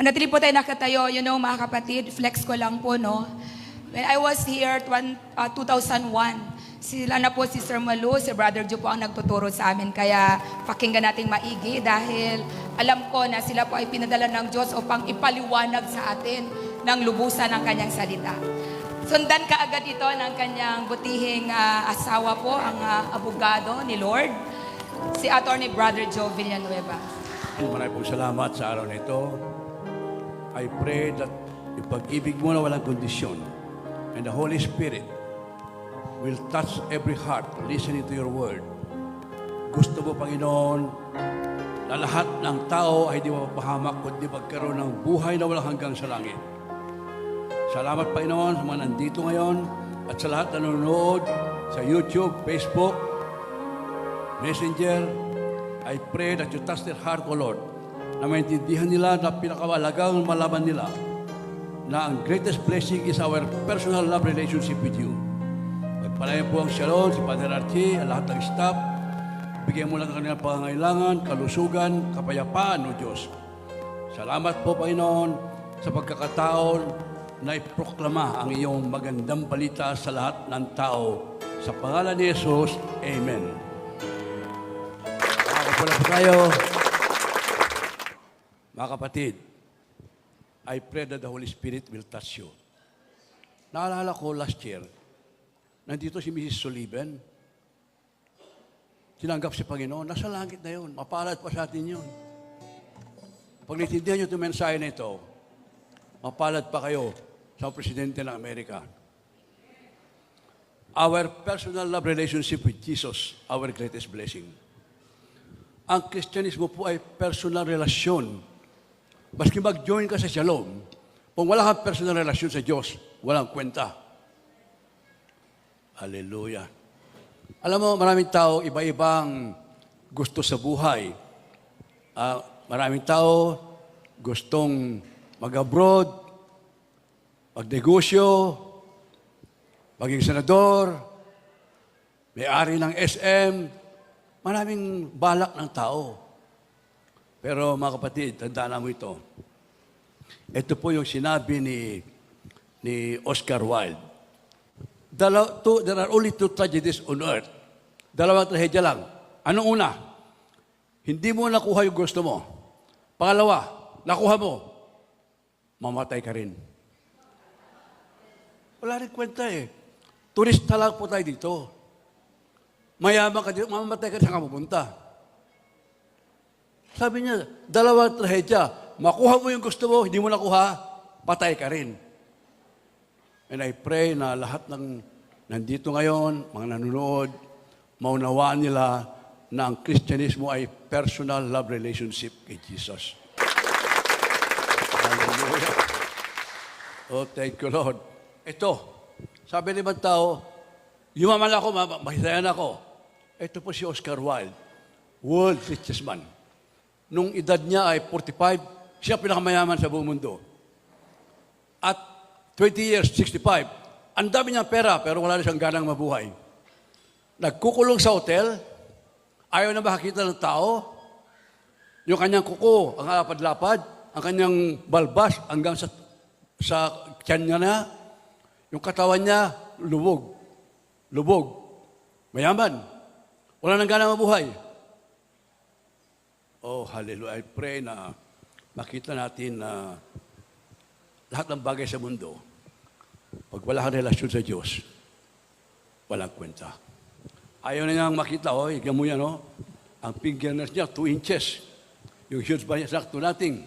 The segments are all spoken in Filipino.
Manatili po tayo nakatayo, mga kapatid, flex ko lang po, no? When I was here, 2001, sila na po si Sir Malu, si Brother Joe po ang nagtuturo sa amin. Kaya pakinggan nating maigi dahil alam ko na sila po ay pinadala ng Diyos upang ipaliwanag sa atin ng lubusan ng kanyang salita. Sundan ka agad ito ng kanyang butihing asawa po, ang abogado ni Lord, si Attorney Brother Joe Villanueva. Maraming pong salamat sa araw na ito. I pray that yung pag-ibig mo na walang kondisyon and the Holy Spirit will touch every heart listening to your word. Gusto mo, Panginoon, na lahat ng tao ay di mapapahamak kundi magkaroon ng buhay na walang hanggang sa langit. Salamat, Panginoon, sa mga nandito ngayon at sa lahat na nanonood sa YouTube, Facebook, Messenger. I pray that you touch their heart, O Lord, na maintindihan nila na pinakawalagang malaman nila na ang greatest blessing is our personal love relationship with you. Pagpalayan po ang Shalom, si Father Archie, ang lahat ng staff. Bigyan mo lang ang kanilang pangangailangan, kalusugan, kapayapaan, O Diyos. Salamat po, Panginoon, sa pagkakataon na iproklama ang iyong magandang balita sa lahat ng tao. Sa pangalan ni Jesus, Amen. Makakapula po tayo. Mga kapatid, I pray that the Holy Spirit will touch you. Naalala ko last year, nandito si Mrs. Sullivan. Tinanggap si Panginoon. Nasa langit na yun. Mapalad pa sa atin yun. Pag naintindihan nyo itong mensahe na ito, mapalad pa kayo sa Presidente ng Amerika. Our personal love relationship with Jesus, our greatest blessing. Ang Kristyanismo po ay personal relasyon. Maski mag-join ka sa Shalom, kung wala kang personal relasyon sa Diyos, walang kwenta. Hallelujah. Alam mo, maraming tao, iba-ibang gusto sa buhay. Maraming tao gustong mag-abroad, magnegosyo, maging senador, may-ari ng SM, maraming balak ng tao. Pero mga kapatid, tandaan mo ito. Ito po yung sinabi ni Oscar Wilde. There are only two tragedies on earth. Dalawang trahedya lang. Anong una? Hindi mo nakuha yung gusto mo. Pangalawa, nakuha mo, mamatay ka rin. Wala rin kwenta eh. Turista lang po tayo dito. Mayaman ka dito, mamamatay ka, saan ka pupunta? Sabi niya, dalawang trahedya. Makuha mo yung gusto mo, hindi mo nakuha, patay ka rin. And I pray na lahat ng nandito ngayon, mga nanonood, maunawaan nila na ang Kristyanismo ay personal love relationship kay Jesus. Hallelujah. Oh, thank you, Lord. Ito, sabi ng ibang tao, yumaman ako, mahisayan ako. Ito po si Oscar Wilde, world richest man. Nung edad niya ay 45, siya pinakamayaman sa buong mundo. At 20 years, 65, ang dami niyang pera pero wala na siyang ganang mabuhay. Nagkukulong sa hotel, ayaw na makakita ng tao, yung kanyang kuko, ang lapad-lapad, ang kanyang balbas hanggang sa tiyan niya na, yung katawan niya, lubog. Lubog. Mayaman. Wala nang ganang mabuhay. Oh, hallelujah. I pray na makita natin na lahat ng bagay sa mundo, pag wala kang relasyon sa Diyos, walang kwenta. Ayaw na niyang makita, higyan mo yan, ang fingernails niya, 2 inches. Yung huge ba niya, sakto nating.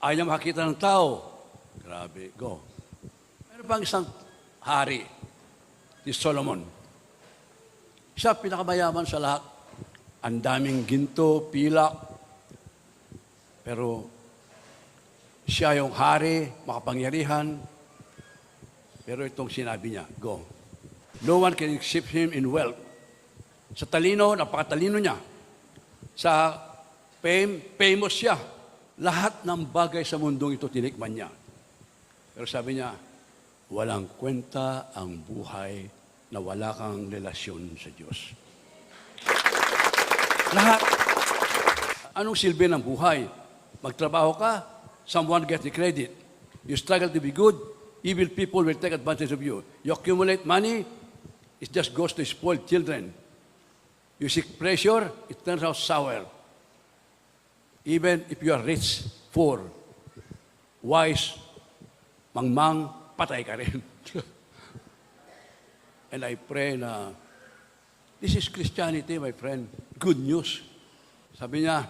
Ayaw niya makita ng tao. Grabe, go. Meron pang isang hari, si Solomon. Siya pinakamayaman sa lahat. Ang daming ginto, pilak. Pero siya yung hari, makapangyarihan. Pero itong sinabi niya, go. No one can exceed him in wealth. Sa talino, napakatalino niya. Sa fame, famous siya. Lahat ng bagay sa mundong ito tinikman niya. Pero sabi niya, walang kwenta ang buhay na wala kang relasyon sa Diyos. Lahat. Anong silbi ng buhay? Magtrabaho ka, someone gets the credit. You struggle to be good, evil people will take advantage of you. You accumulate money, it just goes to spoil children. You seek pleasure, it turns out sour. Even if you are rich, poor, wise, mangmang, patay ka rin. And I pray na, this is Christianity, my friend. Good news. Sabi niya,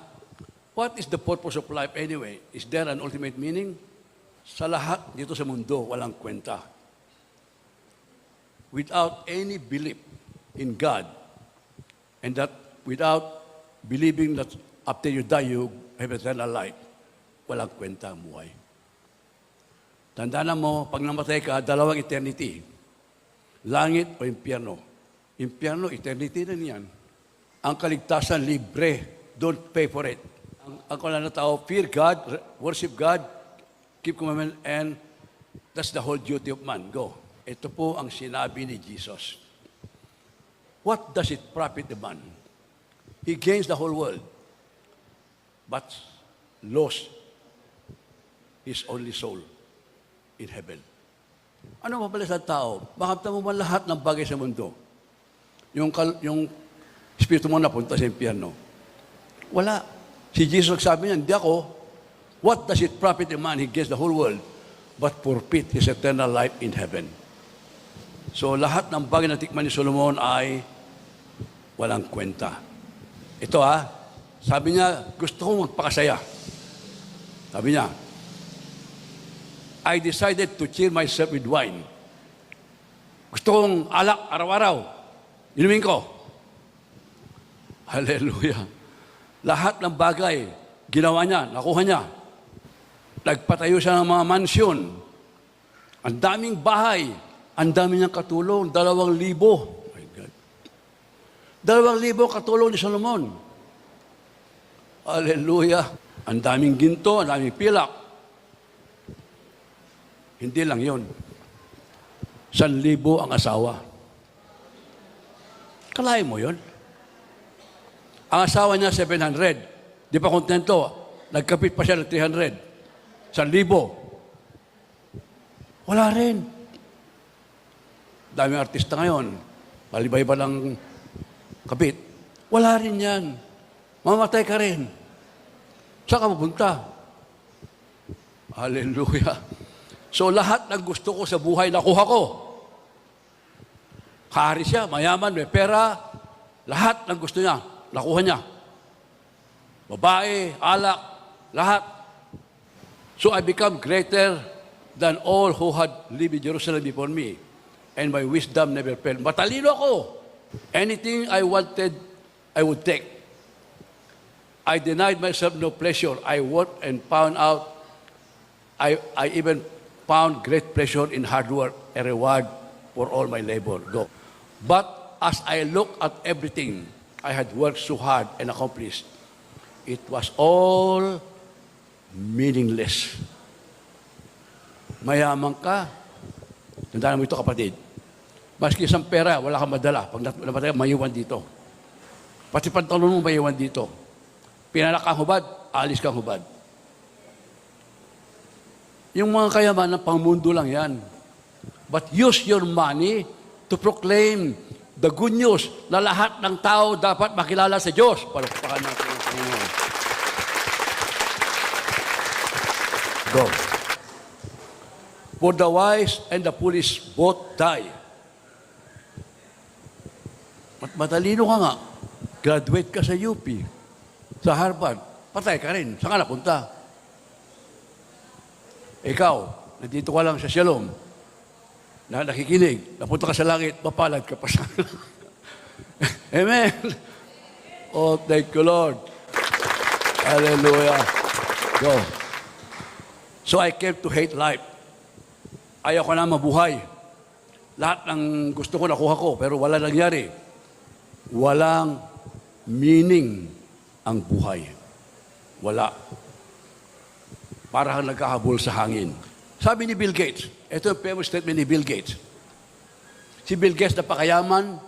what is the purpose of life anyway? Is there an ultimate meaning? Sa lahat dito sa mundo, walang kwenta. Without any belief in God, and that without believing that after you die, you have eternal life, walang kwenta ang buhay. Tandaan mo, pag namatay ka, dalawang eternity. Langit o impyerno. Impyerno, eternity na niyan. Ang kaligtasan, libre. Don't pay for it. Ang kailangan na tao, fear God, worship God, keep commandment, and that's the whole duty of man. Go. Ito po ang sinabi ni Jesus. What does it profit the man? He gains the whole world, but lost his only soul in heaven. Ano mabala sa tao? Makamta mo man lahat ng bagay sa mundo. Yung espiritu mo napunta sa impyerno. Wala. Si Jesus nagsabi niya, hindi ako. What does it profit a man? He gains the whole world, but forfeit his eternal life in heaven. So lahat ng bagay na tikman ni Solomon ay walang kwenta. Ito sabi niya, gusto kong magpakasaya. Sabi niya, I decided to cheer myself with wine. Gusto kong alak araw-araw. Inumin ko. Hallelujah. Lahat ng bagay, ginawa niya, nakuha niya. Nagpatayo siya ng mga mansyon. Ang daming bahay. Ang dami niyang katulong. 2,000. Oh my God. 2,000 katulong ni Solomon. Hallelujah. Ang daming ginto, ang daming pilak. Hindi lang yun. 1,000 ang asawa. Kalahin mo yun? Ang asawa niya, 700. Di pa kontento. Nagkapit pa siya ng 300. 1,000. Wala rin. Daming artista ngayon. Palibay ba lang kapit? Wala rin yan. Mamatay ka rin. Saan ka pupunta? Hallelujah. So lahat ng gusto ko sa buhay, nakuha ko. Hari siya, mayaman, may pera. Lahat ng gusto niya, nakuha niya. Babae, alak, lahat. So I become greater than all who had lived in Jerusalem before me. And my wisdom never failed. Matalino ako. Anything I wanted, I would take. I denied myself no pleasure. I worked and found out, I even found great pleasure in hard work, a reward for all my labor. Go. But as I look at everything I had worked so hard and accomplished, it was all meaningless. Mayaman ka. Tandaan mo ito, kapatid. Maski isang pera, wala kang madala. Pag namatay, maiwan dito. Pati pantalon mo, maiwan dito. Pinanak kang hubad, alis kang hubad. Yung mga kayaman ng pangmundo lang yan. But use your money to proclaim the good news na lahat ng tao dapat makilala sa Diyos. Palakpakan natin ang Panginoon. Go. For the wise and the foolish both die. Matalino ka nga. Graduate ka sa UP, sa Harvard. Patay ka rin. Saan ka napunta? Ikaw, nandito ka lang sa Shalom, na nakikinig, napunta ka sa langit, mapalad ka pa sa Amen. Oh, thank you, Lord. Hallelujah. Go. So I came to hate life. Ayaw ko na mabuhay. Lahat ng gusto ko nakuha ko, pero wala nangyari. Walang meaning ang buhay. Wala. Parang nagkahabol sa hangin. Sabi ni Bill Gates, ito yung famous statement ni Bill Gates. Si Bill Gates, napakayaman,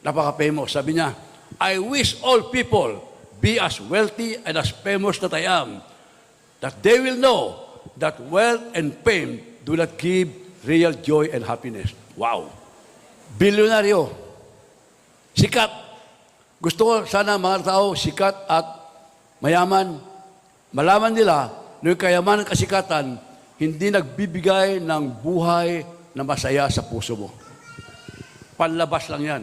napaka-famous. Sabi niya, I wish all people be as wealthy and as famous that I am. that they will know that wealth and fame do not give real joy and happiness. Wow! Bilyonaryo. Sikat. Gusto ko sana mga tao sikat at mayaman. Malaman nila na yung kayamanan at kasikatan hindi nagbibigay ng buhay na masaya sa puso mo. Panlabas lang yan.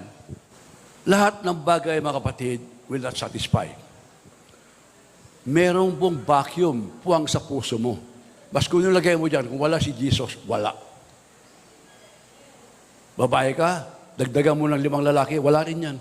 Lahat ng bagay, mga kapatid, will not satisfy. Merong pong vacuum, puwang sa puso mo. Bas kung nilagay mo dyan, kung wala si Jesus, wala. Babae ka, dagdagan mo ng 5 lalaki, wala rin yan.